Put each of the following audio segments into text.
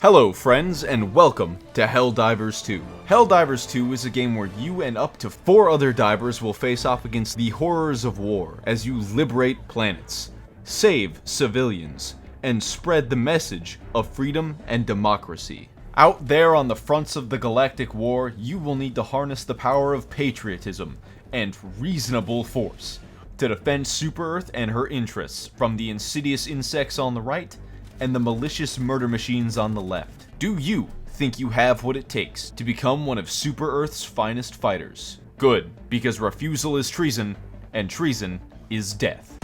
Hello friends, and welcome to Helldivers 2. Helldivers 2 is a game where you and up to 4 other divers will face off against the horrors of war as you liberate planets, save civilians, and spread the message of freedom and democracy. Out there on the fronts of the galactic war, you will need to harness the power of patriotism and reasonable force to defend Super Earth and her interests from the insidious insects on the right and the malicious murder machines on the left. Do you think you have what it takes to become one of Super Earth's finest fighters? Good, because refusal is treason, and treason is death.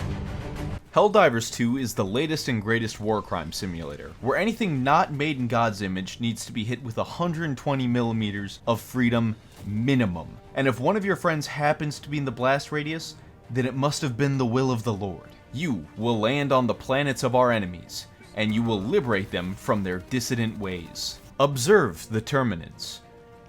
Helldivers 2 is the latest and greatest war crime simulator, where anything not made in God's image needs to be hit with 120 millimeters of freedom minimum. And if one of your friends happens to be in the blast radius, then it must have been the will of the Lord. You will land on the planets of our enemies, and you will liberate them from their dissident ways. Observe the Terminants.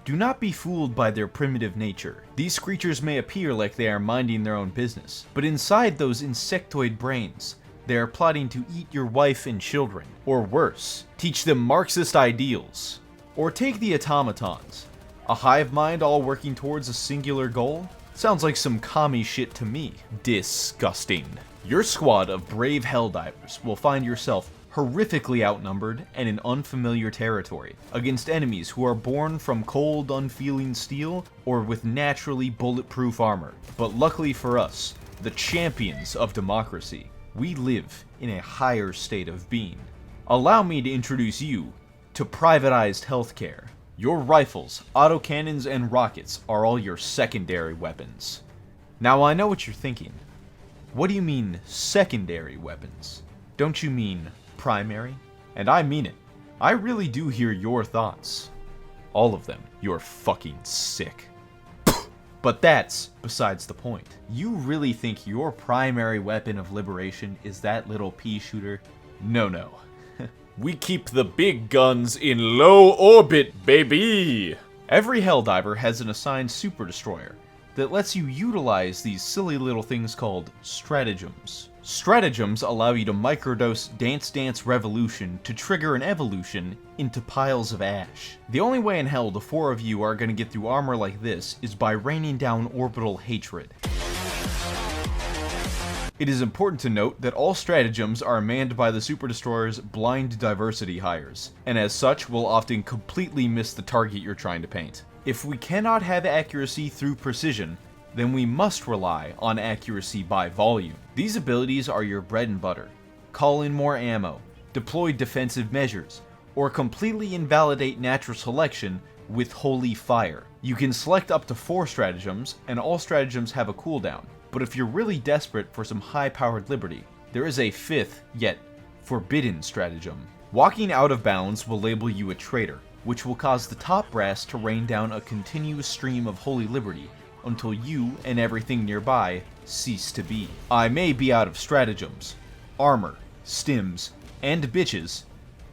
Do not be fooled by their primitive nature. These creatures may appear like they are minding their own business, but inside those insectoid brains, they are plotting to eat your wife and children, or worse, teach them Marxist ideals. Or take the automatons. A hive mind all working towards a singular goal? Sounds like some commie shit to me. Disgusting. Your squad of brave Helldivers will find yourself horrifically outnumbered and in unfamiliar territory, against enemies who are born from cold, unfeeling steel or with naturally bulletproof armor. But luckily for us, the champions of democracy, we live in a higher state of being. Allow me to introduce you to privatized healthcare. Your rifles, autocannons, and rockets are all your secondary weapons. Now I know what you're thinking. What do you mean, secondary weapons? Don't you mean primary? And I mean it. I really do hear your thoughts. All of them. You're fucking sick. But that's besides the point. You really think your primary weapon of liberation is that little pea shooter? No. We keep the big guns in low orbit, baby! Every Helldiver has an assigned super destroyer that lets you utilize these silly little things called stratagems. Stratagems allow you to microdose Dance Dance Revolution to trigger an evolution into piles of ash. The only way in hell the 4 of you are gonna get through armor like this is by raining down orbital hatred. It is important to note that all stratagems are manned by the Super Destroyer's blind diversity hires, and as such will often completely miss the target you're trying to paint. If we cannot have accuracy through precision, then we must rely on accuracy by volume. These abilities are your bread and butter. Call in more ammo, deploy defensive measures, or completely invalidate natural selection with holy fire. You can select up to 4 stratagems, and all stratagems have a cooldown. But if you're really desperate for some high-powered liberty, there is a 5th, yet forbidden stratagem. Walking out of bounds will label you a traitor, which will cause the top brass to rain down a continuous stream of holy liberty until you and everything nearby cease to be. I may be out of stratagems, armor, stims, and bitches,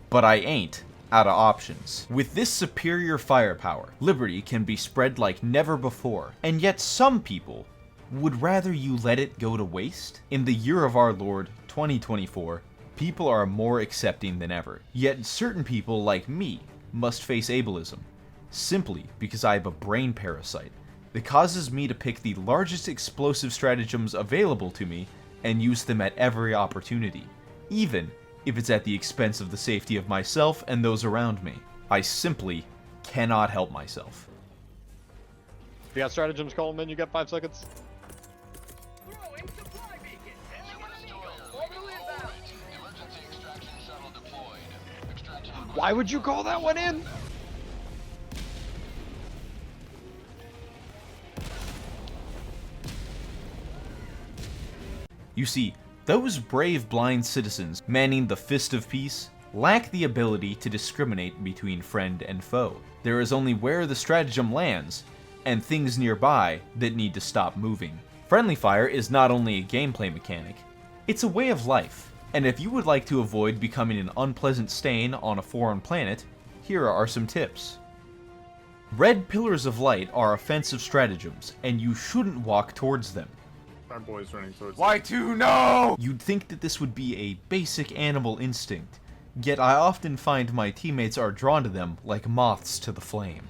but I ain't out of options. With this superior firepower, liberty can be spread like never before, and yet some people would rather you let it go to waste? In the year of our Lord, 2024, people are more accepting than ever. Yet certain people like me must face ableism, simply because I have a brain parasite that causes me to pick the largest explosive stratagems available to me and use them at every opportunity, even if it's at the expense of the safety of myself and those around me. I simply cannot help myself. If you got stratagems, Coleman, you got 5 seconds. Why would you call that one in? You see, those brave blind citizens manning the Fist of Peace lack the ability to discriminate between friend and foe. There is only where the stratagem lands, and things nearby that need to stop moving. Friendly fire is not only a gameplay mechanic, it's a way of life. And if you would like to avoid becoming an unpleasant stain on a foreign planet, here are some tips. Red pillars of light are offensive stratagems, and you shouldn't walk towards them. Our boy's running towards Y2, no! You'd think that this would be a basic animal instinct, yet I often find my teammates are drawn to them like moths to the flame.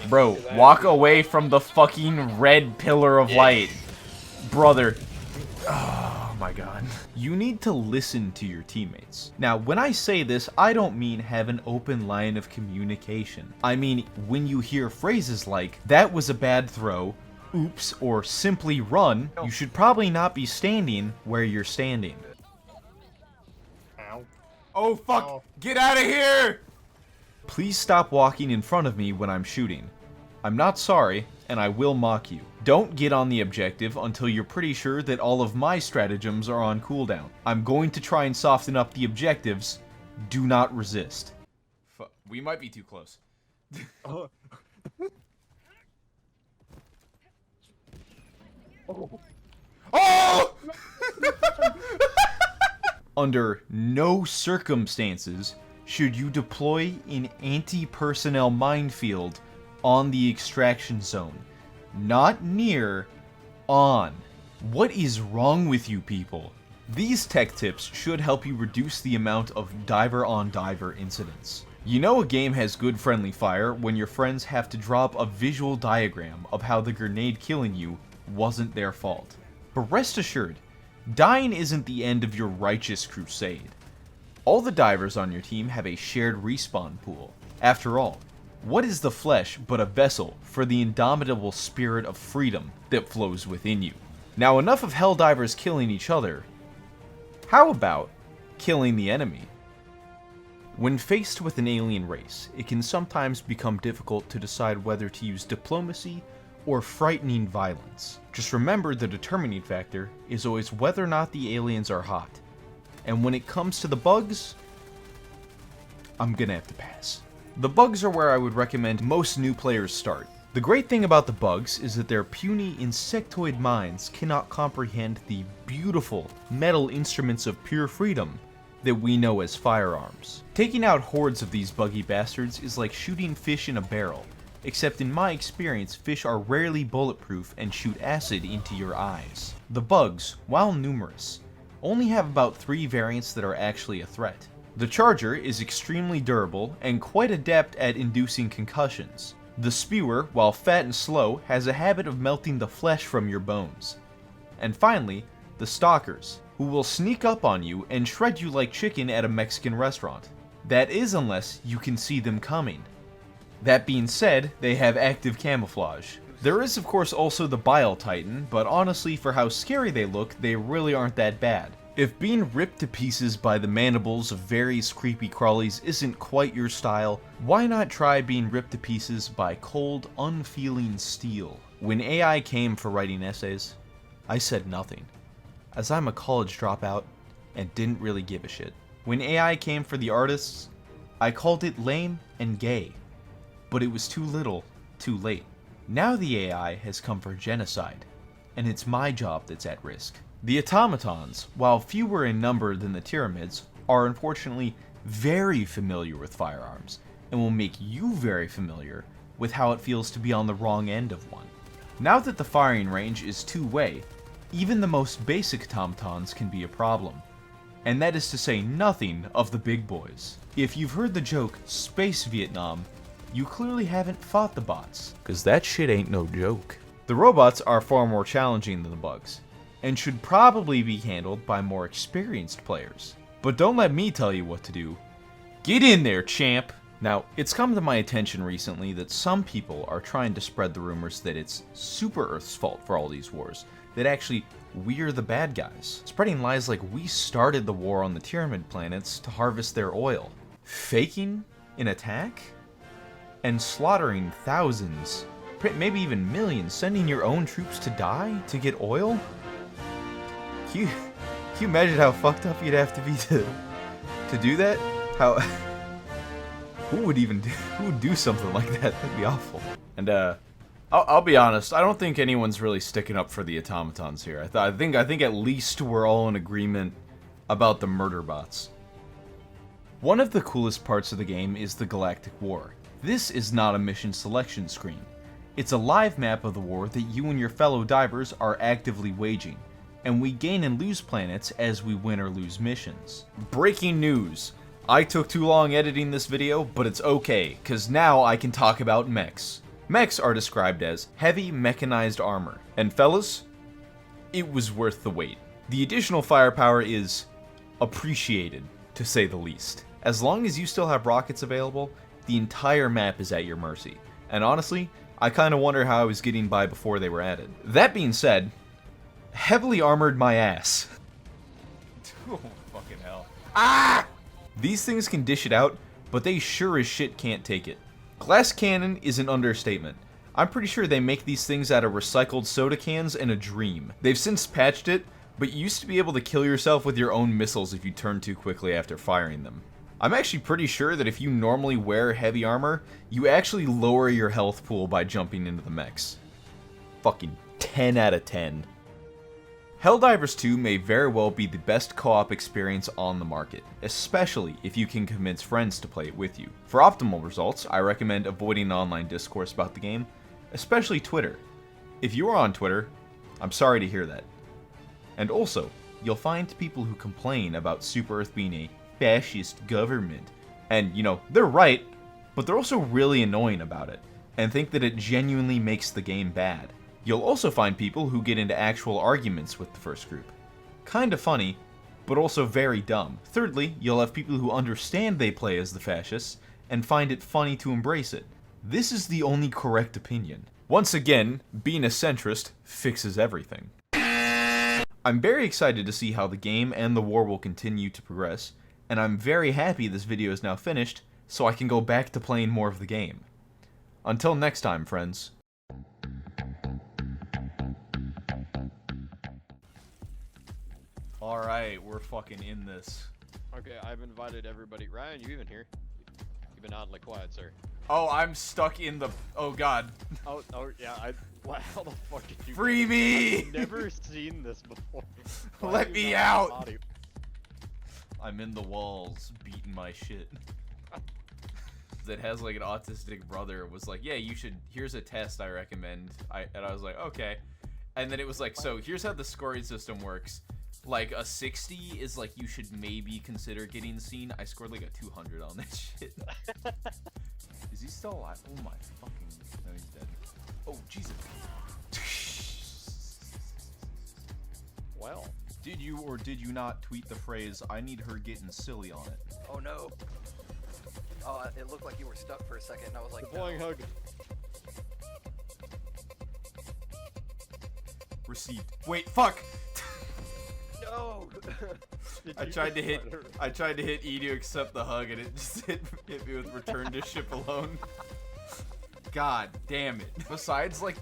Bro, walk away from the fucking red pillar of light. Brother. Oh my god. You need to listen to your teammates. Now, when I say this, I don't mean have an open line of communication. I mean, when you hear phrases like, that was a bad throw, oops, or simply run, you should probably not be standing where you're standing. Ow. Oh fuck! Ow. Get out of here! Please stop walking in front of me when I'm shooting. I'm not sorry, and I will mock you. Don't get on the objective until you're pretty sure that all of my stratagems are on cooldown. I'm going to try and soften up the objectives. Do not resist. We might be too close. Oh! Under no circumstances should you deploy an anti-personnel minefield on the extraction zone. Not near, on. What is wrong with you people? These tech tips should help you reduce the amount of diver-on-diver incidents. You know a game has good friendly fire when your friends have to drop a visual diagram of how the grenade killing you wasn't their fault. But rest assured, dying isn't the end of your righteous crusade. All the divers on your team have a shared respawn pool. After all, what is the flesh but a vessel for the indomitable spirit of freedom that flows within you? Now, enough of Helldivers killing each other. How about killing the enemy? When faced with an alien race, it can sometimes become difficult to decide whether to use diplomacy or frightening violence. Just remember the determining factor is always whether or not the aliens are hot. And when it comes to the bugs, I'm gonna have to pass. The bugs are where I would recommend most new players start. The great thing about the bugs is that their puny insectoid minds cannot comprehend the beautiful metal instruments of pure freedom that we know as firearms. Taking out hordes of these buggy bastards is like shooting fish in a barrel, except in my experience, fish are rarely bulletproof and shoot acid into your eyes. The bugs, while numerous, only have about 3 variants that are actually a threat. The Charger is extremely durable and quite adept at inducing concussions. The Spewer, while fat and slow, has a habit of melting the flesh from your bones. And finally, the Stalkers, who will sneak up on you and shred you like chicken at a Mexican restaurant. That is unless you can see them coming. That being said, they have active camouflage. There is of course also the Bile Titan, but honestly for how scary they look, they really aren't that bad. If being ripped to pieces by the mandibles of various creepy crawlies isn't quite your style, why not try being ripped to pieces by cold, unfeeling steel? When AI came for writing essays, I said nothing, as I'm a college dropout and didn't really give a shit. When AI came for the artists, I called it lame and gay, but it was too little, too late. Now the AI has come for genocide, and it's my job that's at risk. The automatons, while fewer in number than the pyramids, are unfortunately very familiar with firearms, and will make you very familiar with how it feels to be on the wrong end of one. Now that the firing range is two-way, even the most basic automatons can be a problem. And that is to say nothing of the big boys. If you've heard the joke, Space Vietnam, you clearly haven't fought the bots, cause that shit ain't no joke. The robots are far more challenging than the bugs, and should probably be handled by more experienced players. But don't let me tell you what to do. Get in there, champ! Now, it's come to my attention recently that some people are trying to spread the rumors that it's Super Earth's fault for all these wars, that actually we're the bad guys, spreading lies like we started the war on the Pyramid planets to harvest their oil, faking an attack, and slaughtering thousands, maybe even millions, sending your own troops to die to get oil? Can you imagine how fucked up you'd have to be to do that? How who would do something like that? That'd be awful. And I'll be honest, I don't think anyone's really sticking up for the automatons here. I think at least we're all in agreement about the murder bots. One of the coolest parts of the game is the Galactic War. This is not a mission selection screen. It's a live map of the war that you and your fellow divers are actively waging, and we gain and lose planets as we win or lose missions. Breaking news! I took too long editing this video, but it's okay, cause now I can talk about mechs. Mechs are described as heavy mechanized armor, and fellas, it was worth the wait. The additional firepower is appreciated, to say the least. As long as you still have rockets available, the entire map is at your mercy. And honestly, I kinda wonder how I was getting by before they were added. That being said, heavily armored my ass. Oh, fucking hell. Ah! These things can dish it out, but they sure as shit can't take it. Glass cannon is an understatement. I'm pretty sure they make these things out of recycled soda cans and a dream. They've since patched it, but you used to be able to kill yourself with your own missiles if you turned too quickly after firing them. I'm actually pretty sure that if you normally wear heavy armor, you actually lower your health pool by jumping into the mechs. Fucking 10 out of 10. Helldivers 2 may very well be the best co-op experience on the market, especially if you can convince friends to play it with you. For optimal results, I recommend avoiding online discourse about the game, especially Twitter. If you are on Twitter, I'm sorry to hear that. And also, you'll find people who complain about Super Earth being a fascist government. And, you know, they're right, but they're also really annoying about it, and think that it genuinely makes the game bad. You'll also find people who get into actual arguments with the first group. Kinda funny, but also very dumb. Thirdly, you'll have people who understand they play as the fascists, and find it funny to embrace it. This is the only correct opinion. Once again, being a centrist fixes everything. I'm very excited to see how the game and the war will continue to progress, and I'm very happy this video is now finished, so I can go back to playing more of the game. Until next time, friends. Alright, we're fucking in this. Okay, I've invited everybody. Ryan, you even here? You've been oddly quiet, sir. Oh, I'm stuck in the... Oh, God. Oh, yeah, how the fuck did you... Free me! I've never seen this before. Let me out! I'm in the walls, beating my shit. That has, like, an autistic brother, was like, yeah, you should... Here's a test I recommend. And I was like, okay. And then it was like, so, here's how the scoring system works. Like, a 60 is like, you should maybe consider getting seen. I scored like a 200 on that shit. Is he still alive? Oh my fucking... No, he's dead. Oh, Jesus. Well. Did you or did you not tweet the phrase, I need her getting silly on it? Oh no. Oh, it looked like you were stuck for a second, and I was like, Deploying hug. Received. Wait, fuck! no! I tried to hit E to accept the hug, and it just hit me with return to ship alone. God damn it. Besides, like,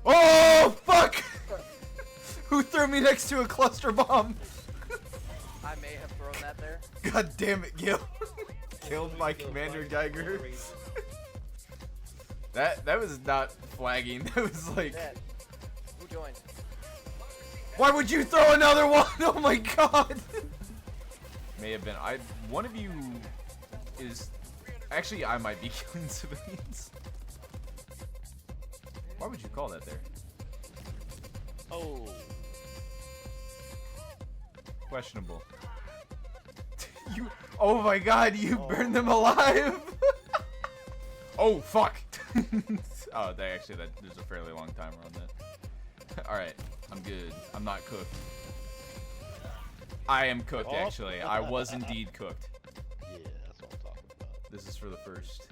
oh, fuck! Who threw me next to a cluster bomb? I may have thrown that there. God damn it, Gil. Killed my Commander Geiger. That was not flagging. That was like... Dead. Who joined? Why would you throw another one? Oh my god! May have been. One of you is... Actually, I might be killing civilians. Why would you call that there? Oh. Questionable. You... Oh my god, you burned them alive! Oh, fuck! Oh, there's a fairly long timer on that. Alright, I'm good. I'm not cooked. I am cooked, actually. I was indeed cooked. Yeah, that's what I'm talking about. This is for the first.